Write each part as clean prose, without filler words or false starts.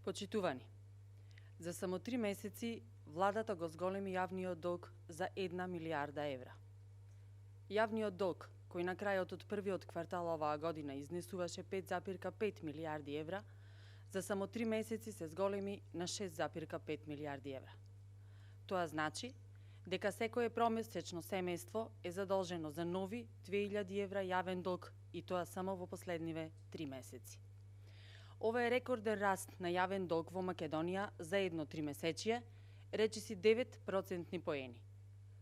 Почитувани, за само 3 месеци владата го зголеми јавниот долг за 1 милијарда евра. Јавниот долг, кој на крајот од првиот квартал оваа година изнесуваше 5,5 милијарди евра, за само 3 месеци се зголеми на 6,5 милијарди евра. Тоа значи дека секое промесечно семејство е задолжено за нови 2000 евра јавен долг и тоа само во последниве 3 месеци. Ова е рекорден раст на јавен долг во Македонија за едно 3-месечие, речиси 9% поени.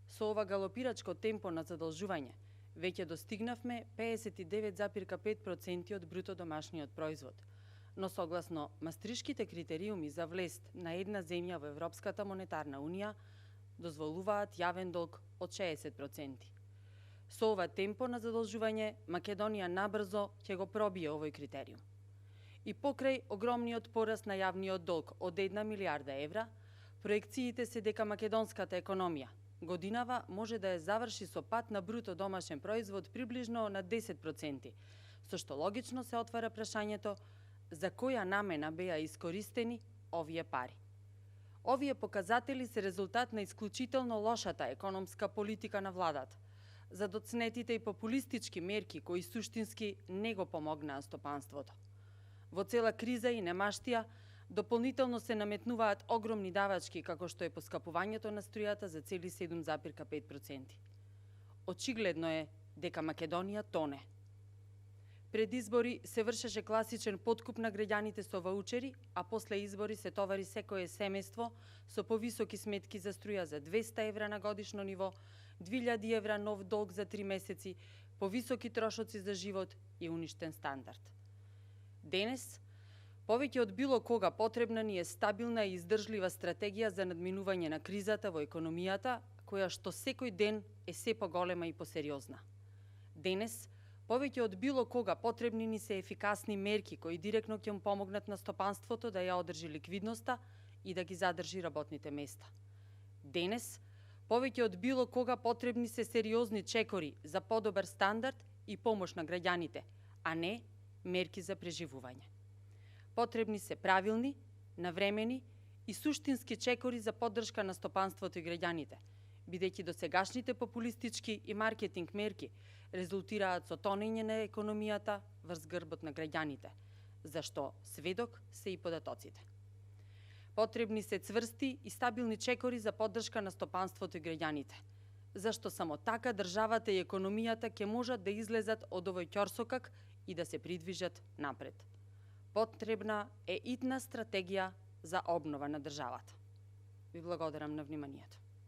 Со ова галопирачко темпо на задолжување, веќе достигнавме 59,5% од бруто домашниот производ, но согласно Мастришките критериуми за влез на една земја во Европската монетарна унија, дозволуваат јавен долг од 60%. Со ова темпо на задолжување, Македонија набрзо ќе го пробие овој критериум. И покрај огромниот пораст на јавниот долг од 1 милијарда евра, проекциите се дека македонската економија годинава може да ја заврши со пад на бруто домашен производ приближно на 10%, со што логично се отвара прашањето за која намена беа искористени овие пари. Овие показатели се резултат на исклучително лошата економска политика на владата, за доцнетите и популистички мерки кои суштински не го помогнаа стопанството. Во цела криза и немаштија, дополнително се наметнуваат огромни давачки, како што е поскапувањето на струјата за цели 7,5%. Очигледно е дека Македонија тоне. Пред избори се вршеше класичен подкуп на граѓаните со ваучери, а после избори се товари секое семејство со повисоки сметки за струја за 200 евра на годишно ниво, 2000 евра нов долг за 3 месеци, повисоки трошоци за живот и уништен стандард. Денес, повеќе од било кога потребна ни е стабилна и издржлива стратегија за надминување на кризата во економијата, која што секој ден е се поголема и посериозна. Денес, повеќе од било кога потребни ни се ефикасни мерки кои директно ќе помогнат на стопанството да ја одржи ликвидноста и да ги задржи работните места. Денес, повеќе од било кога потребни се сериозни чекори за подобар стандард и помош на граѓаните, а не мерки за преживување. Потребни се правилни, навремени и суштински чекори за поддршка на стопанството и граѓаните, бидејќи досегашните популистички и маркетинг мерки резултираат со тонење на економијата врз грбот на граѓаните, зашто сведок се и податоците. Потребни се цврсти и стабилни чекори за поддршка на стопанството и граѓаните, зашто само така државата и економијата ќе можат да излезат од овој ќорсокак и да се придвижат напред. Потребна е итна стратегија за обнова на државата. Ви благодарам на вниманието.